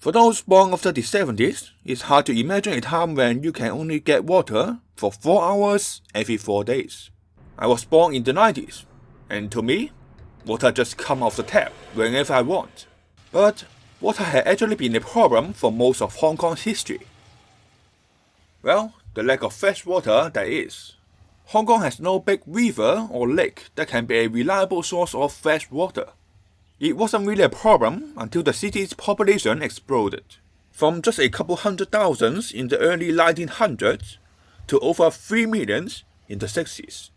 For those born after the 70s, it's hard to imagine a time when you can only get water for 4 hours every 4 days. I was born in the 90s, and to me, water just comes off the tap whenever I want. But water had actually been a problem for most of Hong Kong's history. Well, the lack of fresh water that is. Hong Kong has no big river or lake that can be a reliable source of fresh water. It wasn't really a problem until the city's population exploded, from just a couple hundred thousands in the early 1900s to over 3 million in the 60s.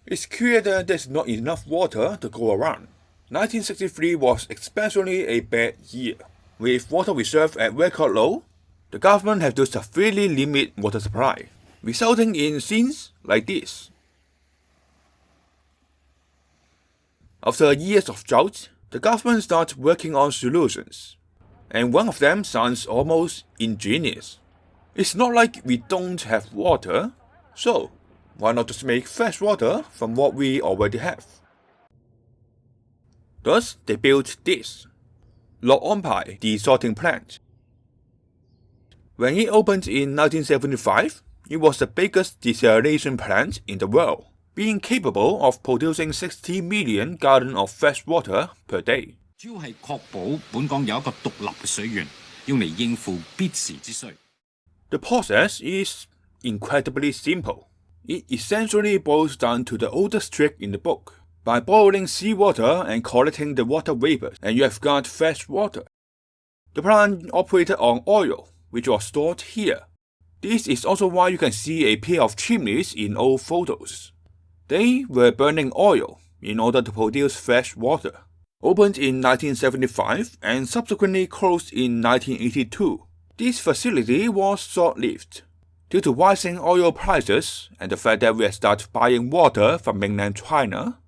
It's clear that there's not enough water to go around. 1963 was especially a bad year. With water reserve at record low, the government had to severely limit water supply, resulting in scenes like this. After years of drought, the government started working on solutions, and one of them sounds almost ingenious. It's not like we don't have water, so why not just make fresh water from what we already have? Thus, they built this Lok On Pai Desalting plant. When it opened in 1975, it was the biggest desalination plant in the world, being capable of producing 60 million gallons of fresh water per day. 主要係確保本港有一個獨立嘅水源，用嚟應付必時之需。The process is incredibly simple. It essentially boils down to the oldest trick in the book. By boiling seawater and collecting the water vapors, and you have got fresh water. The plant operated on oil, which was stored here. This is also why you can see a pair of chimneys in old photos. They were burning oil in order to produce fresh water. Opened in 1975 and subsequently closed in 1982. This facility was short-lived due to rising oil prices and the fact that we had started buying water from mainland China.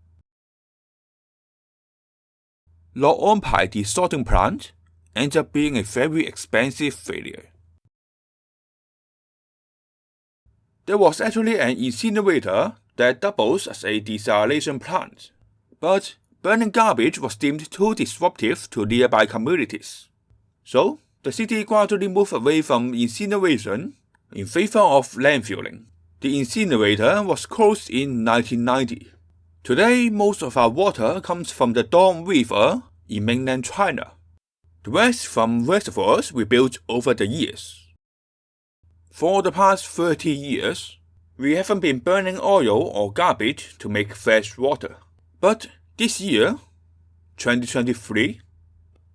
Lok On Pai desalting plant ended up being a very expensive failure. There was actually an incinerator that doubles as a desalination plant, but burning garbage was deemed too disruptive to nearby communities. So, the city gradually moved away from incineration in favor of landfilling. The incinerator was closed in 1990. Today, most of our water comes from the Dong River in mainland China. The rest from reservoirs we built over the years. For the past 30 years, we haven't been burning oil or garbage to make fresh water. But this year, 2023,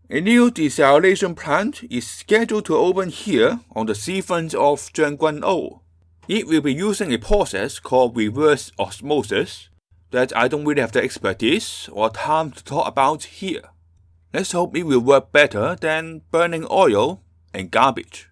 a new desalination plant is scheduled to open here on the seafront of Zhangguanou. It will be using a process called reverse osmosis that I don't really have the expertise or time to talk about here. Let's hope it will work better than burning oil and garbage.